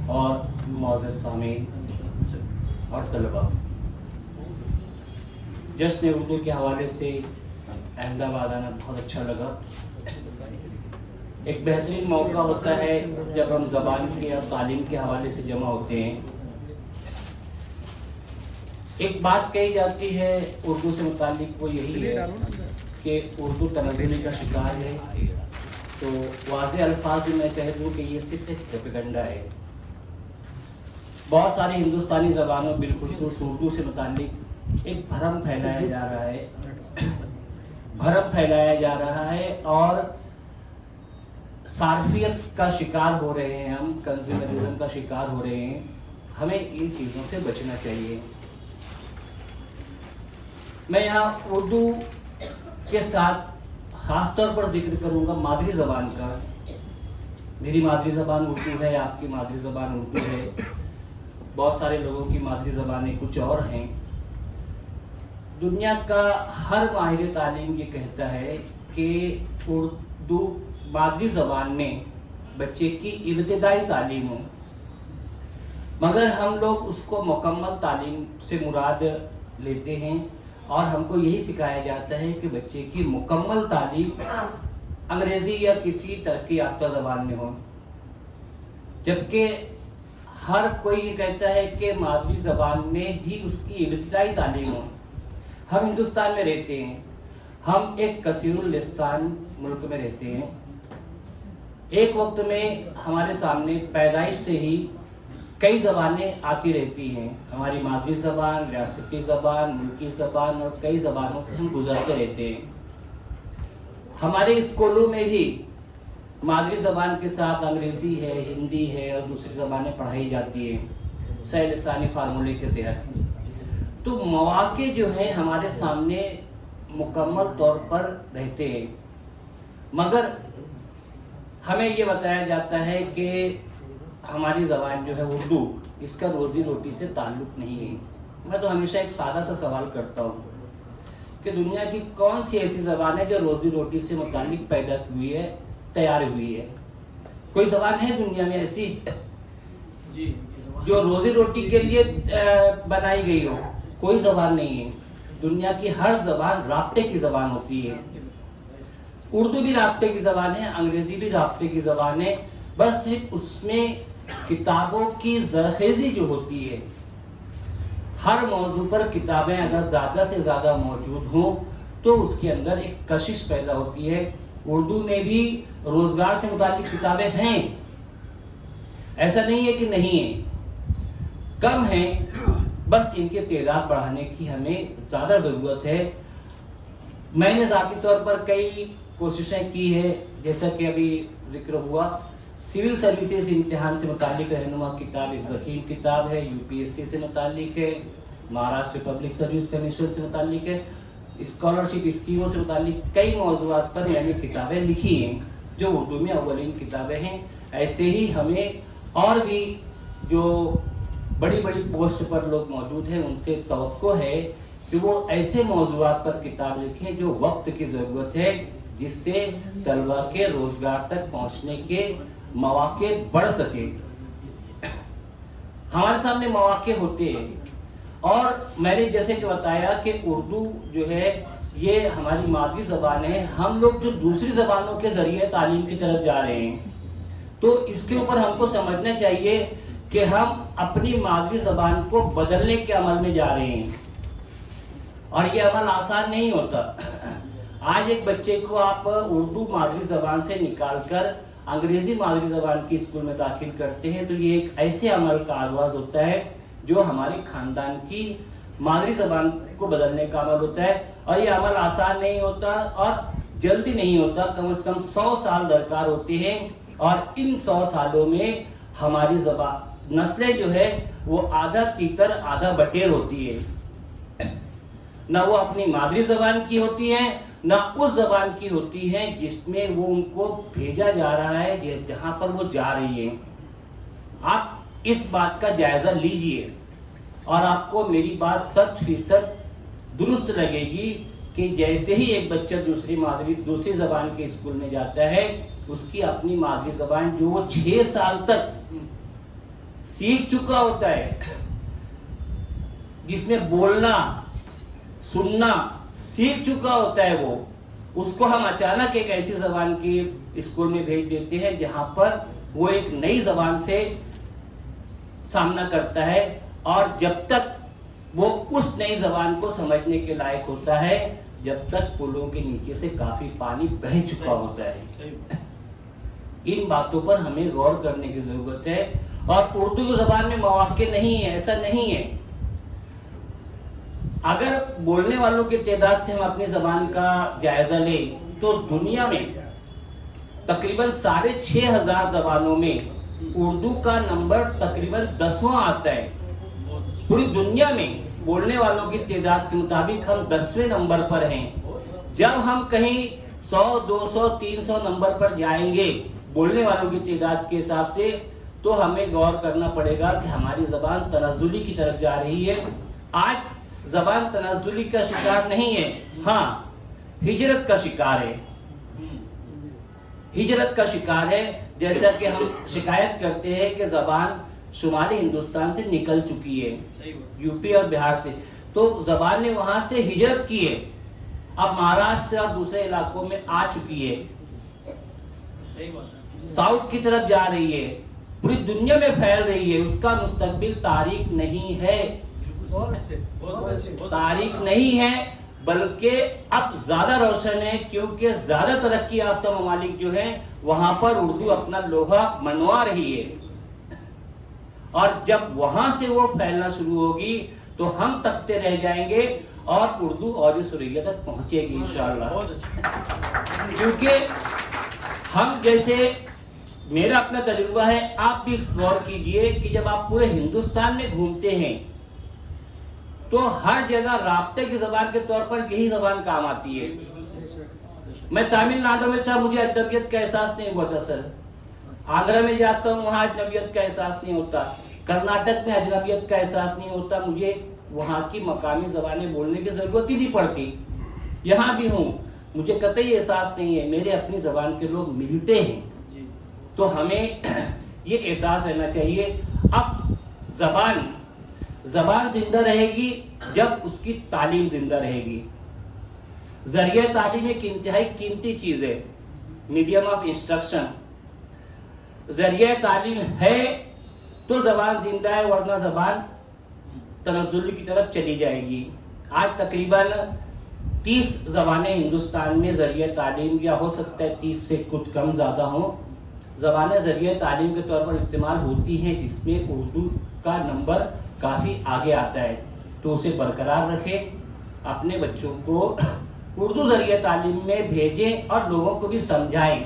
اور معزز سامعین اور طلباء، جشن اردو کے حوالے سے احمد آباد آنا بہت اچھا لگا۔ ایک بہترین موقع ہوتا ہے جب ہم زبان کے اور تعلیم کے حوالے سے جمع ہوتے ہیں۔ ایک بات کہی جاتی ہے اردو سے متعلق، وہ یہی ہے کہ اردو تنزلی کا شکار ہے، تو واضح الفاظ میں کہہ دوں کہ یہ صرف ایک پروپیگنڈا ہے۔ بہت ساری ہندوستانی زبانوں بالخصوص اردو سے متعلق ایک بھرم پھیلایا جا رہا ہے اور صارفیت کا شکار ہو رہے ہیں، ہم کنزیومرزم کا شکار ہو رہے ہیں۔ ہمیں ان چیزوں سے بچنا چاہیے۔ میں یہاں اردو کے ساتھ خاص طور پر ذکر کروں گا مادری زبان کا۔ میری مادری زبان اردو ہے، آپ کی مادری زبان اردو ہے، بہت سارے لوگوں کی مادری زبانیں کچھ اور ہیں۔ دنیا کا ہر ماہر تعلیم یہ کہتا ہے کہ اردو مادری زبان میں بچے کی ابتدائی تعلیم ہو، مگر ہم لوگ اس کو مکمل تعلیم سے مراد لیتے ہیں اور ہم کو یہی سکھایا جاتا ہے کہ بچے کی مکمل تعلیم انگریزی یا کسی ترقی یافتہ زبان میں ہو، جبکہ ہر کوئی یہ کہتا ہے کہ مادری زبان میں ہی اس کی ابتدائی تعلیم ہو۔ ہم ہندوستان میں رہتے ہیں، ہم ایک کثیر اللسان ملک میں رہتے ہیں۔ ایک وقت میں ہمارے سامنے پیدائش سے ہی کئی زبانیں آتی رہتی ہیں، ہماری مادری زبان، ریاستی زبان، ملکی زبان اور کئی زبانوں سے ہم گزرتے رہتے ہیں۔ ہمارے اسکولوں میں بھی مادری زبان کے ساتھ انگریزی ہے، ہندی ہے اور دوسری زبانیں پڑھائی جاتی ہیں صحیح لسانی فارمولے کے تحت۔ تو مواقع جو ہیں ہمارے سامنے مکمل طور پر رہتے ہیں، مگر ہمیں یہ بتایا جاتا ہے کہ ہماری زبان جو ہے اردو، اس کا روزی روٹی سے تعلق نہیں ہے۔ میں تو ہمیشہ ایک سادہ سا سوال کرتا ہوں کہ دنیا کی کون سی ایسی زبان ہے جو روزی روٹی سے متعلق پیدا ہوئی ہے، تیار ہوئی ہے؟ کوئی زبان ہے دنیا میں ایسی جو روزی روٹی کے لیے بنائی گئی ہو؟ کوئی زبان نہیں ہے۔ دنیا کی ہر زبان رابطے کی زبان ہوتی ہے۔ اردو بھی رابطے کی زبان ہے، انگریزی بھی رابطے کی زبان ہے، بس صرف اس میں کتابوں کی زرخیزی جو ہوتی ہے، ہر موضوع پر کتابیں اگر زیادہ سے زیادہ موجود ہوں تو اس کے اندر ایک کشش پیدا ہوتی ہے۔ اردو میں بھی روزگار سے متعلق کتابیں ہیں، ایسا نہیں ہے کہ نہیں ہیں، کم ہیں، بس ان کے تعداد بڑھانے کی ہمیں زیادہ ضرورت ہے۔ میں نے ذاتی طور پر کئی کوششیں کی ہے، جیسا کہ ابھی ذکر ہوا، سول سروسز امتحان سے متعلق رہنما کتاب ایک ذخیر کتاب ہے، UPSC سے متعلق ہے، مہاراشٹر پبلک سروس کمیشن سے متعلق ہے، اسکالرشپ اسکیموں سے متعلق کئی موضوعات پر میں نے کتابیں لکھی ہیں جو اردو میں اولین کتابیں ہیں۔ ایسے ہی ہمیں اور بھی جو بڑی بڑی پوسٹ پر لوگ موجود ہیں ان سے توقع ہے کہ وہ ایسے موضوعات پر کتاب لکھیں جو وقت کی ضرورت ہے، جس سے طلباء کے روزگار تک پہنچنے کے مواقع بڑھ سکے۔ ہمارے سامنے مواقع ہوتے ہیں اور میں نے جیسے کہ بتایا کہ اردو جو ہے یہ ہماری مادری زبان ہے، ہم لوگ جو دوسری زبانوں کے ذریعے تعلیم کی طرف جا رہے ہیں، تو اس کے اوپر ہم کو سمجھنا چاہیے کہ ہم اپنی مادری زبان کو بدلنے کے عمل میں جا رہے ہیں اور یہ عمل آسان نہیں ہوتا۔ آج ایک بچے کو آپ اردو مادری زبان سے نکال کر انگریزی مادری زبان کی اسکول میں داخل کرتے ہیں تو یہ ایک ایسے عمل کا آغاز ہوتا ہے جو ہمارے خاندان کی مادری زبان کو بدلنے کا عمل ہوتا ہے، اور یہ عمل آسان نہیں ہوتا اور جلدی نہیں ہوتا، کم از کم 100 سال درکار ہوتے ہیں، اور ان 100 سالوں میں ہماری زبان نسلیں جو ہے وہ آدھا تیتر آدھا بٹیر ہوتی ہے، نہ وہ اپنی مادری زبان کی ہوتی ہیں نہ اس زبان کی ہوتی ہے جس میں وہ ان کو بھیجا جا رہا ہے، جہاں پر وہ جا رہی ہے۔ آپ اس بات کا جائزہ لیجئے اور آپ کو میری بات 100% درست لگے گی کہ جیسے ہی ایک بچہ دوسری زبان کے اسکول میں جاتا ہے، اس کی اپنی مادری زبان جو وہ 6 سال تک सीख चुका होता है, जिसमें बोलना सुनना सीख चुका होता है, वो उसको हम अचानक एक ऐसी जबान की स्कूल में भेज देते हैं जहां पर वो एक नई जबान से सामना करता है, और जब तक वो उस नई जबान को समझने के लायक होता है, जब तक पुलों के नीचे से काफी पानी बह चुका होता है। इन बातों पर हमें गौर करने की जरूरत है। और उर्दू की जबान में मौके नहीं है, ऐसा नहीं है। अगर बोलने वालों की तादाद से हम अपनी जबान का जायजा लें तो दुनिया में तकरीबन 6,500 जबानों में उर्दू का नंबर तकरीबन 10वां आता है। पूरी दुनिया में बोलने वालों की तादाद के मुताबिक हम 10वें नंबर पर हैं। जब हम कहीं 100, 200, 300 नंबर पर जाएंगे बोलने वालों की तादाद के हिसाब से, तो हमें गौर करना पड़ेगा कि हमारी जबान तनज़्ज़ुली की तरफ जा रही है। आज जबान तनज़्ज़ुली का शिकार नहीं है, हाँ हिजरत का शिकार है। हिजरत का शिकार है। जैसा कि हम शिकायत करते हैं कि जबान शुमाली हिंदुस्तान से निकल चुकी है, यूपी और बिहार से, तो जबान ने वहां से हिजरत की है, अब महाराष्ट्र और दूसरे इलाकों में आ चुकी है, साउथ की तरफ जा रही है, पूरी दुनिया में फैल रही है। उसका मुस्तकबिल तारीख नहीं है, तारीख नहीं है, बल्कि अब ज्यादा रोशन है, क्योंकि ज्यादा तरक्की याफ्ता ममालिक जो हैं वहां पर उर्दू अपना लोहा मनवा रही है, और जब वहां से वो फैलना शुरू होगी तो हम तकते रह जाएंगे और उर्दू और सुरैया तक पहुंचेगी इंशाअल्लाह। क्योंकि हम, जैसे मेरा अपना तजुर्बा है, आप भी गौर कीजिए कि जब आप पूरे हिंदुस्तान में घूमते हैं तो हर जगह राब्ते की जबान के तौर पर यही जबान काम आती है। मैं तमिलनाडु में था, मुझे अजनबियत का एहसास नहीं हुआ था सर। आगरा में जाता हूँ, वहाँ अजनबियत का एहसास नहीं होता। कर्नाटक में अजनबियत का एहसास नहीं होता। मुझे वहाँ की मकामी जबानें बोलने की जरूरत ही नहीं पड़ती। यहाँ भी हूँ, मुझे कतई एहसास नहीं है, मेरे अपनी जबान के लोग मिलते हैं। तो हमें ये एहसास रहना चाहिए। अब जबान जिंदा रहेगी जब उसकी तालीम जिंदा रहेगी। जरिए तालीम एक इंतहाई कीमती चीज है, मीडियम ऑफ इंस्ट्रक्शन। जरिए तालीम है तो जबान जिंदा है, वरना जबान तनज़्ज़ुली की तरफ चली जाएगी। आज तकरीबन 30 जबानें हिंदुस्तान में जरिए तालीम, या हो सकता है 30 से कुछ कम ज़्यादा हो, जबानें जरिए तालीम के तौर पर इस्तेमाल होती हैं, जिसमें उर्दू का नंबर काफ़ी आगे आता है। तो उसे बरकरार रखें, अपने बच्चों को उर्दू जरिए तालीम में भेजें और लोगों को भी समझाएं।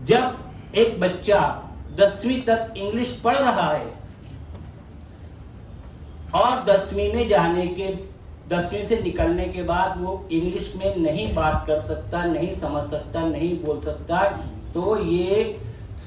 जब एक बच्चा 10वीं तक इंग्लिश पढ़ रहा है और 10वीं से निकलने के बाद वो इंग्लिश में नहीं बात कर सकता, नहीं समझ सकता, नहीं बोल सकता, तो ये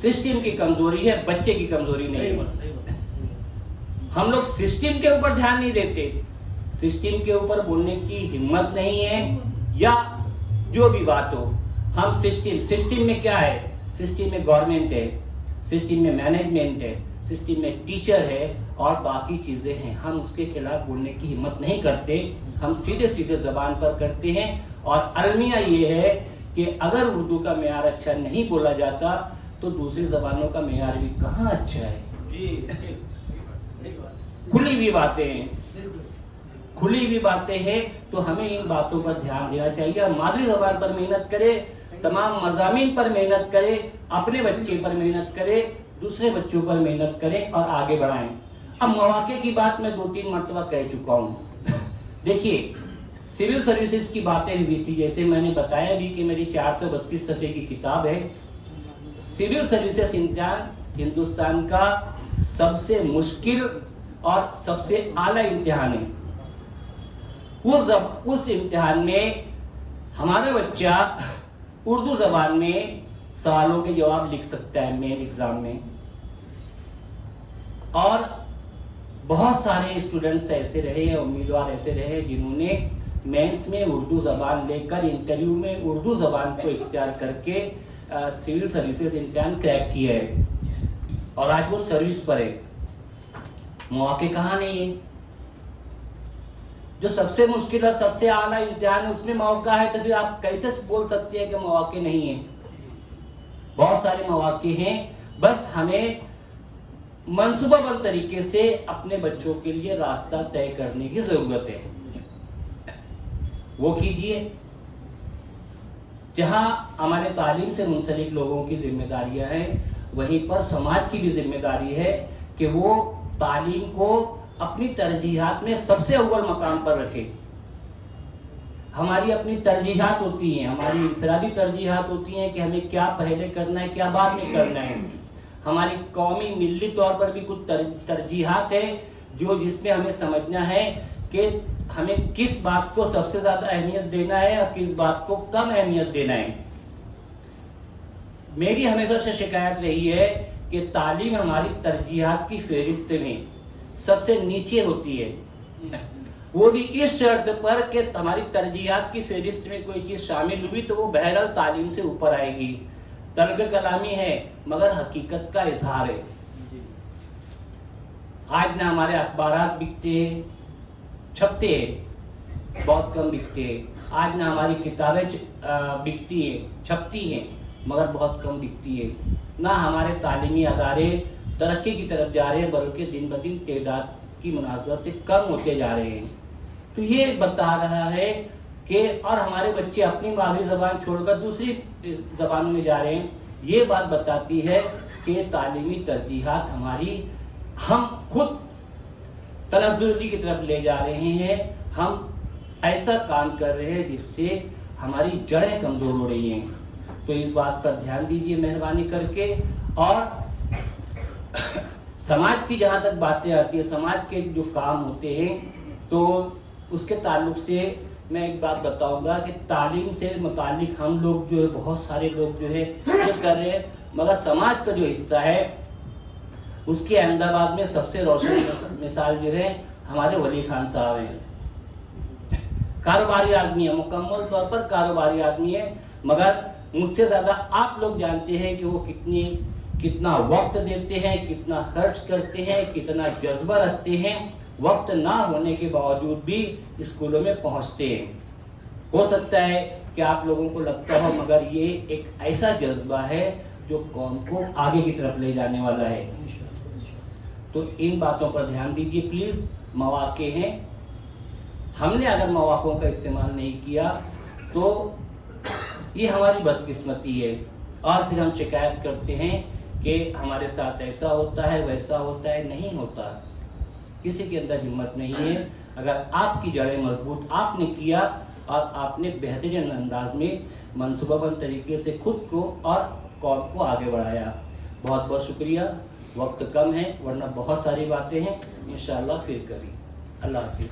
सिस्टम की कमजोरी है, बच्चे की कमजोरी नहीं है। हम लोग सिस्टम के ऊपर ध्यान नहीं देते, सिस्टम के ऊपर बोलने की हिम्मत नहीं है, या जो भी बात हो, हम सिस्टम में क्या है, सिस्टम में गवर्नमेंट है, सिस्टम में मैनेजमेंट है, सिस्टम में टीचर है और बाकी चीजें हैं। हम उसके खिलाफ बोलने की हिम्मत नहीं करते, हम सीधे सीधे जबान पर करते हैं। और अलमिया ये है कि अगर उर्दू का मेयार अच्छा नहीं बोला जाता तो दूसरी जबानों का मेयार भी कहाँ अच्छा है। खुली भी बातें हैं, तो हमें इन बातों पर ध्यान देना चाहिए और मादरी जबान पर मेहनत करे, तमाम मज़ामीन पर मेहनत करे, अपने बच्चे पर मेहनत करे, दूसरे बच्चों पर मेहनत करें और आगे बढ़ाएं। अब मौके की बात मैं 2-3 मरतबा कह चुका हूँ। देखिए, सिविल सर्विसेज की बातें हुई थी, जैसे मैंने बताया भी कि मेरी 432 सफ़े की किताब है। सिविल सर्विसेज इम्तिहान हिंदुस्तान का सबसे मुश्किल और सबसे आला इम्तिहान है। उस इम्तिहान में हमारा बच्चा उर्दू जबान में सवालों के जवाब लिख सकता है मेन एग्जाम में, और बहुत सारे स्टूडेंट्स ऐसे रहे हैं, उम्मीदवार ऐसे रहे जिन्होंने मेंस में उर्दू जबान लेकर इंटरव्यू में उर्दू जबान को इख्तियार करके सिविल सर्विसेज इम्तिहान क्रैक किया है और आज वो सर्विस पर है। मौके कहाँ नहीं है? जो सबसे मुश्किल और सबसे आला इम्तिहान है उसमें मौका है, तो फिर आप कैसे बोल सकते हैं कि मौके नहीं है? बहुत सारे मौके हैं, बस हमें मंसूबाबंद तरीके से अपने बच्चों के लिए रास्ता तय करने की जरूरत है। वो कीजिए। जहां हमारे तालीम से मुंसलिक लोगों की जिम्मेदारियां हैं, वहीं पर समाज की भी जिम्मेदारी है कि वो तालीम को अपनी तरजीहात में सबसे अव्वल मकाम पर रखे। हमारी अपनी तरजीहात होती हैं, हमारी इंफरादी तरजीहात होती हैं कि हमें क्या पहले करना है, क्या बाद में करना है। हमारी कौमी मिल्ली तौर पर भी कुछ तरजीहात है जो जिसमें हमें समझना है कि हमें किस बात को सबसे ज्यादा अहमियत देना है और किस बात को कम अहमियत देना है। मेरी हमेशा से शिकायत रही है कि तालीम हमारी तरजीहात की फहरिस्त में सबसे नीचे होती है, वो भी इस शर्त पर कि हमारी तरजीहात की फहरिस्त में कोई चीज शामिल हुई तो वो बहरहाल तालीम से ऊपर आएगी। तर्क कलामी है मगर हकीकत का इजहार है। आज ना हमारे अखबारात बिकते हैं, छपते हैं, बहुत कम बिकते हैं। आज ना हमारी किताबें बिकती है, छपती हैं, मगर बहुत कम बिकती है। ना हमारे तालीमी अदारे तरक्की की तरफ जा रहे हैं, बल्कि दिन ब दिन तादाद की मुनासबत से कम होते जा रहे हैं। तो ये बता रहा है कि और हमारे बच्चे अपनी मादरी ज़बान छोड़कर दूसरी ज़बानों में जा रहे हैं। ये बात बताती है कि तालीमी तरजीहात हमारी हम खुद तनज़्ज़ुली की तरफ ले जा रहे हैं। हम ऐसा काम कर रहे हैं जिससे हमारी जड़ें कमज़ोर हो रही हैं। तो इस बात पर ध्यान दीजिए मेहरबानी करके। और समाज की जहाँ तक बातें आती है, समाज के जो काम होते हैं, तो उसके ताल्लुक से मैं एक बात बताऊंगा कि तालीम से मुतालिक हम लोग जो है, बहुत सारे लोग जो है ये कर रहे हैं, मगर समाज का जो हिस्सा है उसके अहमदाबाद में सबसे रोशन मिसाल जो है हमारे वली खान साहब हैं। कारोबारी आदमी है, मुकम्मल तौर पर कारोबारी आदमी है, मगर मुझसे ज़्यादा आप लोग जानते हैं कि वो कितना वक्त देते हैं, कितना खर्च करते हैं, कितना जज्बा रखते हैं। वक्त ना होने के बावजूद भी स्कूलों में पहुंचते हैं। हो सकता है कि आप लोगों को लगता हो, मगर ये एक ऐसा जज्बा है जो कौम को आगे की तरफ ले जाने वाला है। तो इन बातों पर ध्यान दीजिए प्लीज़। मौके हैं, हमने अगर मौक़ों का इस्तेमाल नहीं किया तो ये हमारी बदकिस्मती है। और फिर हम शिकायत करते हैं कि हमारे साथ ऐसा होता है, वैसा होता है। नहीं होता, किसी के अंदर हिम्मत नहीं है। अगर आपकी जड़ें मजबूत आपने किया और आपने बेहतरीन अंदाज में मनसूबाबंद तरीके से खुद को और कौम को आगे बढ़ाया। बहुत बहुत शुक्रिया। वक्त कम है, वरना बहुत सारी बातें हैं, इंशाअल्लाह फिर कभी। अल्लाह हाफिज़।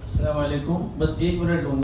अस्सलाम वालेकुम। बस 1 मिनट लूँगा।